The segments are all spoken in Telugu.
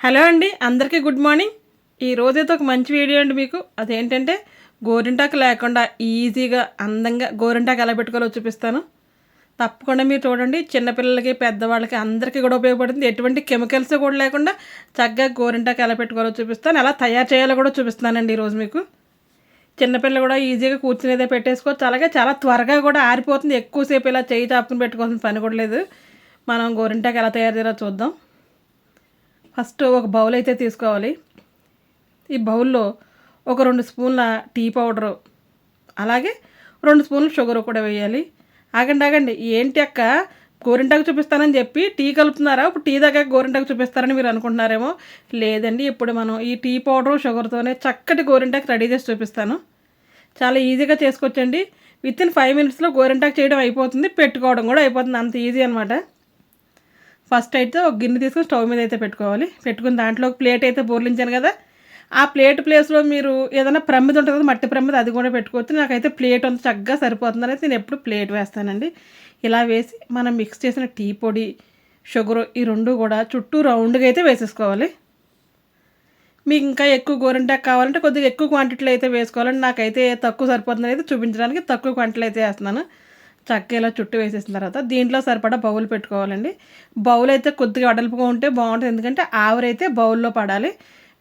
హలో అండి, అందరికీ గుడ్ మార్నింగ్. ఈరోజైతే ఒక మంచి వీడియో అండి మీకు. అదేంటంటే గోరింటాకు లేకుండా ఈజీగా అందంగా గోరింటాకు ఎలా పెట్టుకోవాలో చూపిస్తాను. తప్పకుండా మీరు చూడండి. చిన్నపిల్లలకి పెద్దవాళ్ళకి అందరికీ కూడా ఉపయోగపడుతుంది. ఎటువంటి కెమికల్స్ కూడా లేకుండా చక్కగా గోరింటాకు ఎలా పెట్టుకోవాలో చూపిస్తాను. ఎలా తయారు చేయాలో కూడా చూపిస్తానండి ఈరోజు మీకు. చిన్నపిల్లలు కూడా ఈజీగా కూర్చునేదే పెట్టేసుకోవచ్చు. అలాగే చాలా త్వరగా కూడా ఆరిపోతుంది. ఎక్కువసేపు ఇలా చేయి చాపుకుని పెట్టుకోవాల్సిన పని కూడా లేదు. మనం గోరింటాకు ఎలా తయారు చేయాలో చూద్దాం. ఫస్ట్ ఒక బౌల్ అయితే తీసుకోవాలి. ఈ బౌల్లో ఒక 2 స్పూన్ల టీ పౌడరు, అలాగే 2 స్పూన్ల షుగర్ కూడా వేయాలి. ఆగండి, ఏంటి అక్క గోరింటాకు చూపిస్తానని చెప్పి టీ కలుపుతున్నారా? ఇప్పుడు టీ దగ్గర గోరింటాకు చూపిస్తారని మీరు అనుకుంటున్నారేమో. లేదండి, ఇప్పుడు మనం ఈ టీ పౌడరు షుగర్తోనే చక్కటి గోరింటాకు రెడీ చేసి చూపిస్తాను. చాలా ఈజీగా చేసుకోవచ్చండి. వితిన్ 5 మినిట్స్లో గోరింటాకు చేయడం అయిపోతుంది, పెట్టుకోవడం కూడా అయిపోతుంది. అంత ఈజీ అనమాట. ఫస్ట్ అయితే ఒక గిన్నె తీసుకొని స్టవ్ మీద అయితే పెట్టుకోవాలి. పెట్టుకుని దాంట్లో ఒక ప్లేట్ అయితే బోర్లించాను కదా, ఆ ప్లేట్ ప్లేస్లో మీరు ఏదైనా ప్రమిద ఉంటుంది కదా, మట్టి ప్రమిద, అది కూడా పెట్టుకోవచ్చు. నాకైతే ప్లేట్ అంత చక్కగా సరిపోతుంది అనేది నేను ఎప్పుడు ప్లేట్ వేస్తానండి. ఇలా వేసి మనం మిక్స్ చేసిన టీ పొడి, షుగరు, ఈ 2 కూడా చుట్టూ రౌండ్గా అయితే వేసేసుకోవాలి. మీకు ఇంకా ఎక్కువ గోరింటాకు కావాలంటే కొద్దిగా ఎక్కువ క్వాంటిటీలో అయితే వేసుకోవాలండి. నాకైతే తక్కువ సరిపోతుంది అయితే చూపించడానికి తక్కువ క్వాంటిటీలో అయితే వేస్తున్నాను. చక్కగా ఇలా చుట్టూ వేసేసిన తర్వాత దీంట్లో సరిపడా బౌల్ పెట్టుకోవాలండి. బౌల్ అయితే కొద్దిగా వెడల్పుగా ఉంటే బాగుంటుంది, ఎందుకంటే ఆవిరైతే బౌల్లో పడాలి.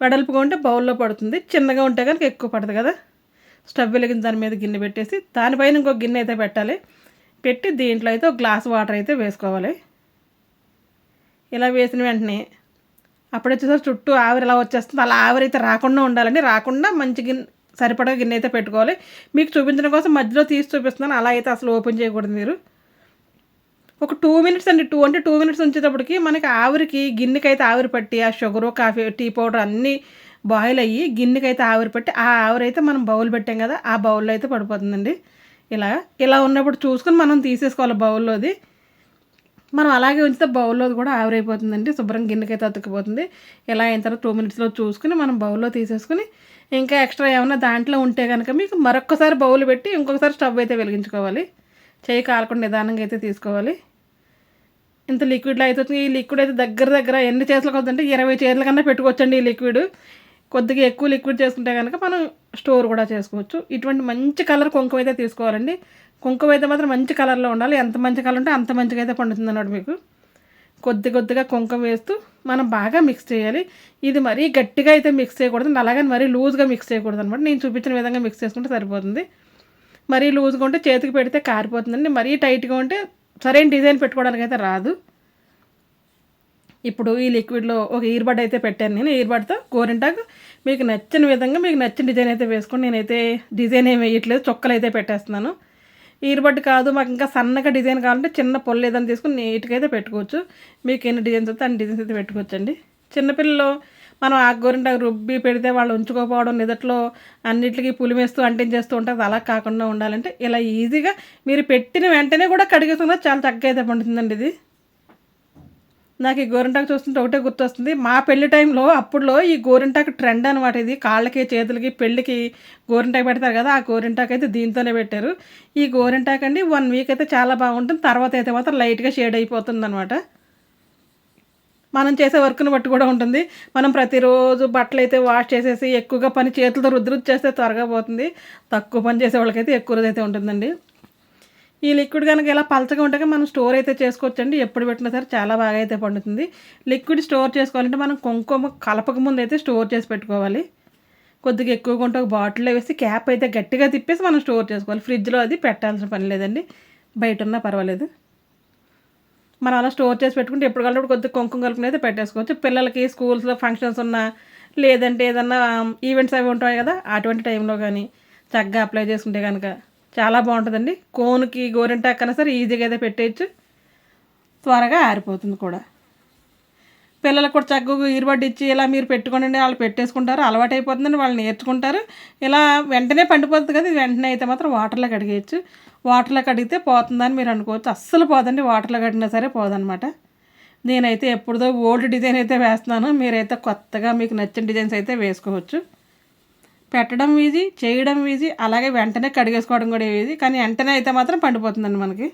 వెడల్పుగా ఉంటే బౌల్లో పడుతుంది, చిన్నగా ఉంటే కనుక ఎక్కువ పడుతుంది కదా. స్టవ్ వెలిగించి దాని మీద గిన్నె పెట్టేసి దానిపైన ఇంకొక గిన్నె అయితే పెట్టాలి. పెట్టి దీంట్లో అయితే ఒక గ్లాస్ వాటర్ అయితే వేసుకోవాలి. ఇలా వేసిన వెంటనే అప్పుడు వచ్చేసరికి చుట్టూ ఆవిరి ఇలా వచ్చేస్తుంది. అలా ఆవిరి అయితే రాకుండా ఉండాలండి. రాకుండా మంచి గిన్నె, సరిపడా గిన్నె అయితే పెట్టుకోవాలి. మీకు చూపించడం కోసం మధ్యలో తీసి చూపిస్తున్నాను. అలా అయితే అసలు ఓపెన్ చేయకూడదు మీరు. ఒక 2 మినిట్స్ అండి, 2 మినిట్స్ ఉంచేటప్పటికి మనకి ఆవిరికి గిన్నెకి అయితే ఆవిరి పట్టి ఆ షుగరు, కాఫీ, టీ పౌడర్ అన్నీ బాయిల్ అయ్యి గిన్నెకి అయితే ఆవిరి పట్టి ఆ ఆవిరి అయితే మనం బౌల్ పెట్టాం కదా, ఆ బౌల్లో అయితే పడిపోతుందండి. ఇలా ఉన్నప్పుడు చూసుకొని మనం తీసేసుకోవాలి బౌల్లోది. మనం అలాగే ఉంచితే బౌల్లో కూడా ఆవిరైపోతుందండి. శుభ్రం గిన్నెకైతే అతుక్కుపోతుంది. ఇలా అయిన తర్వాత 2 మినిట్స్లో చూసుకుని మనం బౌల్లో తీసేసుకుని ఇంకా ఎక్స్ట్రా ఏమన్నా దాంట్లో ఉంటే కనుక మీకు మరొక్కసారి బౌల్ పెట్టి ఇంకొకసారి స్టవ్ అయితే వెలిగించుకోవాలి. చేయి కాలకుండా నిదానంగా అయితే తీసుకోవాలి. ఇంత లిక్విడ్లో అవుతుంది. ఈ లిక్విడ్ అయితే దగ్గర ఎన్ని చేతులకు అవుతుందంటే 20 చేతుల కన్నా పెట్టుకోవచ్చండి ఈ లిక్విడ్. కొద్దిగా ఎక్కువ లిక్విడ్ చేసుకుంటే కనుక మనం స్టోర్ కూడా చేసుకోవచ్చు. ఇటువంటి మంచి కలర్ కుంకుమ అయితే తీసుకోవాలండి. కుంకుమ అయితే మాత్రం మంచి కలర్లో ఉండాలి. ఎంత మంచి కలర్ ఉంటే అంత మంచిగా అయితే పండుతుంది అన్నమాట మీకు. కొద్దిగా కుంకుమ వేస్తూ మనం బాగా మిక్స్ చేయాలి. ఇది మరీ గట్టిగా అయితే మిక్స్ చేయకూడదు, అలాగని మరీ లూజ్గా మిక్స్ చేయకూడదు అనమాట. నేను చూపించిన విధంగా మిక్స్ చేసుకుంటే సరిపోతుంది. మరీ లూజ్గా ఉంటే చేతికి పెడితే కారిపోతుందండి. మరీ టైట్గా ఉంటే సరైన డిజైన్ పెట్టుకోవడానికి అయితే రాదు. ఇప్పుడు ఈ లిక్విడ్లో ఒక ఇయర్బడ్ అయితే పెట్టాను నేను. ఇయర్బడ్తో గోరింటాకు మీకు నచ్చిన విధంగా మీకు నచ్చిన డిజైన్ అయితే వేసుకోండి. నేనైతే డిజైన్ ఏమి వేయట్లేదు, చొక్కలు అయితే పెట్టేస్తున్నాను. ఇయర్బడ్ కాదు, మాకు ఇంకా సన్నగా డిజైన్ కావాలంటే చిన్న పొల్లు ఏదైనా తీసుకుని నీట్గా అయితే పెట్టుకోవచ్చు. మీకు ఎన్ని డిజైన్స్ అయితే అన్ని డిజైన్స్ అయితే పెట్టుకోవచ్చండి. చిన్నపిల్లలు మనం ఆ గోరింటాకు రుబ్బి పెడితే వాళ్ళు ఉంచుకోకపోవడం, నిదట్లో అన్నిటికీ పులిమేస్తూ అంటించేస్తూ ఉంటుంది. అలా కాకుండా ఉండాలంటే ఇలా ఈజీగా మీరు పెట్టిన వెంటనే కూడా కడిగేసుకున్నా చాలా చక్కగా అయితే పండుతుందండి ఇది. నాకు ఈ గోరింటాకు చూస్తుంటే ఒకటే గుర్తొస్తుంది. మా పెళ్లి టైంలో అప్పుడులో ఈ గోరింటాకు ట్రెండ్ అనమాట. ఇది కాళ్ళకి, చేతులకి, పెళ్ళికి గోరింటాకు పెడతారు కదా, ఆ గోరింటాకు అయితే దీంతోనే పెట్టారు. ఈ గోరింటాకు అండి 1 వీక్ అయితే చాలా బాగుంటుంది. తర్వాత అయితే మాత్రం లైట్గా షేడ్ అయిపోతుంది అనమాట. మనం చేసే వర్క్ని బట్టి కూడా ఉంటుంది. మనం ప్రతిరోజు బట్టలు అయితే వాష్ చేసేసి ఎక్కువగా పని చేతులతో రుద్దు చేస్తే త్వరగా పోతుంది. తక్కువ పని చేసే వాళ్ళకైతే ఎక్కువ రోజు అయితే ఉంటుందండి. ఈ లిక్విడ్ కనుక ఇలా పలచగా ఉంటే మనం స్టోర్ అయితే చేసుకోవచ్చండి. ఎప్పుడు పెట్టినా సరే చాలా బాగా అయితే పండుతుంది. లిక్విడ్ స్టోర్ చేసుకోవాలంటే మనం కుంకుమ కలపక ముందు అయితే స్టోర్ చేసి పెట్టుకోవాలి. కొద్దిగా ఎక్కువగా ఉంటే ఒక బాటిల్లో వేసి క్యాప్ అయితే గట్టిగా తిప్పేసి మనం స్టోర్ చేసుకోవాలి. ఫ్రిడ్జ్లో అది పెట్టాల్సిన పని లేదండి, బయట ఉన్నా పర్వాలేదు. మనం అలా స్టోర్ చేసి పెట్టుకుంటే ఎప్పుడు కలిపి కొద్దిగా కుంకుమ కలుపుని అయితే పెట్టేసుకోవచ్చు. పిల్లలకి స్కూల్స్లో ఫంక్షన్స్ ఉన్నా, లేదంటే ఏదన్నా ఈవెంట్స్ అవి ఉంటాయి కదా, అటువంటి టైంలో కానీ చక్కగా అప్లై చేసుకుంటే కనుక చాలా బాగుంటుందండి. కోన్కి గోరింటాకు కన్నా సరే ఈజీగా అయితే పెట్టేయచ్చు, త్వరగా ఆరిపోతుంది కూడా. పిల్లలకు కూడా చక్కగా ఇయర్బడ్ ఇచ్చి ఇలా మీరు పెట్టుకోండి, వాళ్ళు పెట్టేసుకుంటారు, అలవాటు అయిపోతుందండి, వాళ్ళు నేర్చుకుంటారు. ఇలా వెంటనే పండిపోతుంది కదా, వెంటనే అయితే మాత్రం వాటర్లో కడిగేయచ్చు. వాటర్లో కడిగితే పోతుందని మీరు అనుకోవచ్చు, అస్సలు పోదండి. వాటర్లో కడిగినా సరే పోదనమాట. నేనైతే ఎప్పుడుదో ఓల్డ్ డిజైన్ అయితే వేస్తున్నాను. మీరైతే కొత్తగా మీకు నచ్చిన డిజైన్స్ అయితే వేసుకోవచ్చు. పెట్టడం ఈజీ, చేయడం ఈజీ, అలాగే వెంటనే కడిగేసుకోవడం కూడా ఈజీ. కానీ వెంటనే అయితే మాత్రం పండిపోతుందండి మనకి.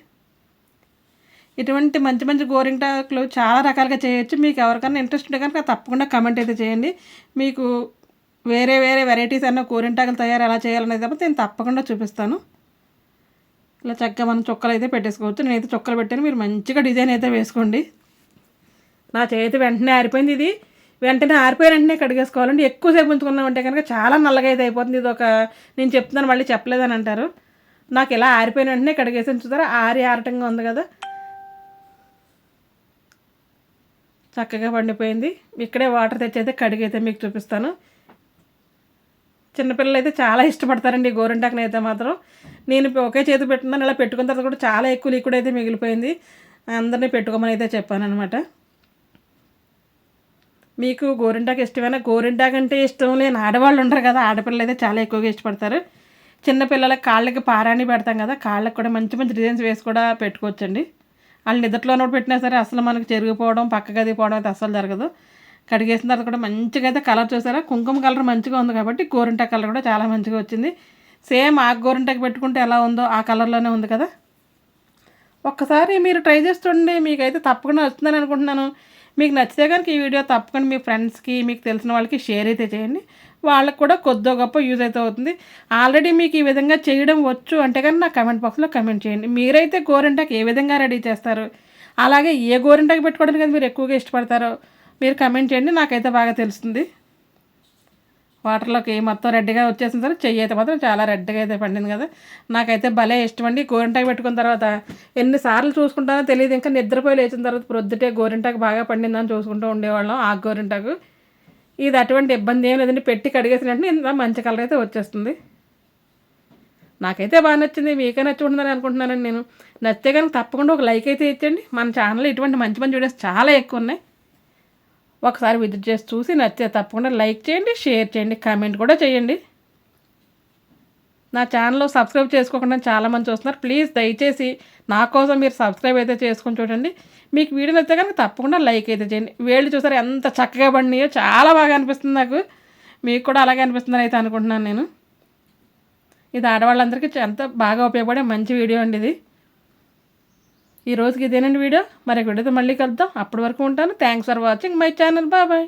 ఇటువంటి మంచి మంచి గోరింటాకులు చాలా రకాలుగా చేయొచ్చు. మీకు ఎవరికైనా ఇంట్రెస్ట్ ఉంటే కనుక తప్పకుండా కమెంట్ అయితే చేయండి. మీకు వేరే వేరే వెరైటీస్ అన్న గోరింటాకులు తయారు ఎలా చేయాలనేది తప్ప నేను తప్పకుండా చూపిస్తాను. ఇలా చక్కగా మనం చుక్కలు అయితే పెట్టేసుకోవచ్చు. నేనైతే చుక్కలు పెట్టాను, మీరు మంచిగా డిజైన్ అయితే వేసుకోండి. నా చేతి వెంటనే ఆరిపోయింది. ఇది వెంటనే ఆరిపోయిన వెంటనే కడిగేసుకోవాలండి. ఎక్కువసేపు ఉంచుకున్నామంటే కనుక చాలా నల్లగా అయితే అయిపోతుంది. ఇది ఒక నేను చెప్తున్నాను మళ్ళీ చెప్పలేదని అంటారు. నాకు ఇలా ఆరిపోయిన వెంటనే కడిగేసాను. చూసారా ఆరటంగా ఉంది కదా, చక్కగా పండిపోయింది. ఇక్కడే వాటర్ తెచ్చి అయితే కడిగైతే మీకు చూపిస్తాను. చిన్నపిల్లలు అయితే చాలా ఇష్టపడతారండి గోరింటాకుని అయితే మాత్రం. నేను ఒకే చేతి పెట్టుకున్నాను, ఇలా పెట్టుకున్న తర్వాత కూడా చాలా ఎక్కువ లిక్విడ్ అయితే మిగిలిపోయింది. అందరినీ పెట్టుకోమని అయితే చెప్పాను అనమాట. మీకు గోరింటాకు ఇష్టమైనా, గోరింటాకు అంటే ఇష్టం లేని ఆడవాళ్ళు ఉంటారు కదా, ఆడపిల్లలు అయితే చాలా ఎక్కువగా ఇష్టపడతారు. చిన్నపిల్లలకి కాళ్ళకి పారాణి పెడతాం కదా, కాళ్ళకి కూడా మంచి మంచి డిజైన్స్ వేసి కూడా పెట్టుకోవచ్చండి. వాళ్ళు నిద్రలోనూ పెట్టినా సరే అసలు మనకు చెరిగిపోవడం పక్కకి అదిపోవడం అయితే అస్సలు జరగదు. కడిగేసిన తర్వాత కూడా మంచిగా అయితే కలర్ చూసారా, కుంకుమ కలర్ మంచిగా ఉంది కాబట్టి గోరింటాకు కలర్ కూడా చాలా మంచిగా వచ్చింది. సేమ్ ఆ గోరింటాకు పెట్టుకుంటే ఎలా ఉందో ఆ కలర్లోనే ఉంది కదా. ఒక్కసారి మీరు ట్రై చేసి చూడండి, మీకైతే తప్పకుండా వస్తుందని అనుకుంటున్నాను. మీకు నచ్చితే కనుక ఈ వీడియో తప్పకుండా మీ ఫ్రెండ్స్కి, మీకు తెలిసిన వాళ్ళకి షేర్ అయితే చేయండి. వాళ్ళకు కూడా కొద్దో గొప్ప యూజ్ అయితే అవుతుంది. ఆల్రెడీ మీకు ఈ విధంగా చేయడం వచ్చు అంటే కానీ నా కమెంట్ బాక్స్లో కమెంట్ చేయండి. మీరైతే గోరింటాకు ఏ విధంగా రెడీ చేస్తారు, అలాగే ఏ గోరింటాకు పెట్టుకోవడానికి కదా మీరు ఎక్కువగా ఇష్టపడతారో మీరు కమెంట్ చేయండి, నాకైతే బాగా తెలుస్తుంది. వాటర్లోకి మొత్తం రెడ్గా వచ్చేసిన తర్వాత చెయ్యి అయితే మాత్రం చాలా రెడ్గా అయితే పండింది కదా. నాకైతే భలే ఇష్టం అండి. గోరింటాకు పెట్టుకున్న తర్వాత ఎన్నిసార్లు చూసుకుంటానో తెలియదు. ఇంకా నిద్రపోయి లేచిన తర్వాత ప్రొద్దుటే గోరింటాకు బాగా పండిందని చూసుకుంటూ ఉండేవాళ్ళం. ఆ గోరింటాకు ఇది అటువంటి ఇబ్బంది ఏం లేదండి. పెట్టి కడిగేసినట్టు ఇంత మంచి కలర్ అయితే వచ్చేస్తుంది. నాకైతే బాగా నచ్చింది, మీకే నచ్చి ఉంటుందని అనుకుంటున్నానండి నేను. నచ్చితే కనుక తప్పకుండా ఒక లైక్ అయితే ఇచ్చండి. మన ఛానల్లో ఇటువంటి మంచి మంచి వీడియోస్ చాలా ఎక్కువ ఉన్నాయి. ఒకసారి విజిట్ చేసి చూసి నచ్చితే తప్పకుండా లైక్ చేయండి, షేర్ చేయండి, కామెంట్ కూడా చేయండి. నా ఛానల్లో సబ్స్క్రైబ్ చేసుకోకుండా చాలామంది చూస్తున్నారు. ప్లీజ్ దయచేసి నా కోసం మీరు సబ్స్క్రైబ్ అయితే చేసుకొని చూడండి. మీకు వీడియో నచ్చితే కనుక తప్పకుండా లైక్ అయితే చేయండి. వేళ్ళు చూసారు ఎంత చక్కగా పడినాయో, చాలా బాగా అనిపిస్తుంది నాకు. మీకు కూడా అలాగే అనిపిస్తుందని అయితే అనుకుంటున్నాను నేను. ఇది ఆడవాళ్ళందరికీ ఎంత బాగా ఉపయోగపడే మంచి వీడియో అండి ఇది. ఈ రోజుకి ఇదేనండి వీడియో. మరి వీడియోతో మళ్ళీ కలుద్దాం. అప్పటి వరకు ఉంటాను. Thanks for watching my channel. Bye.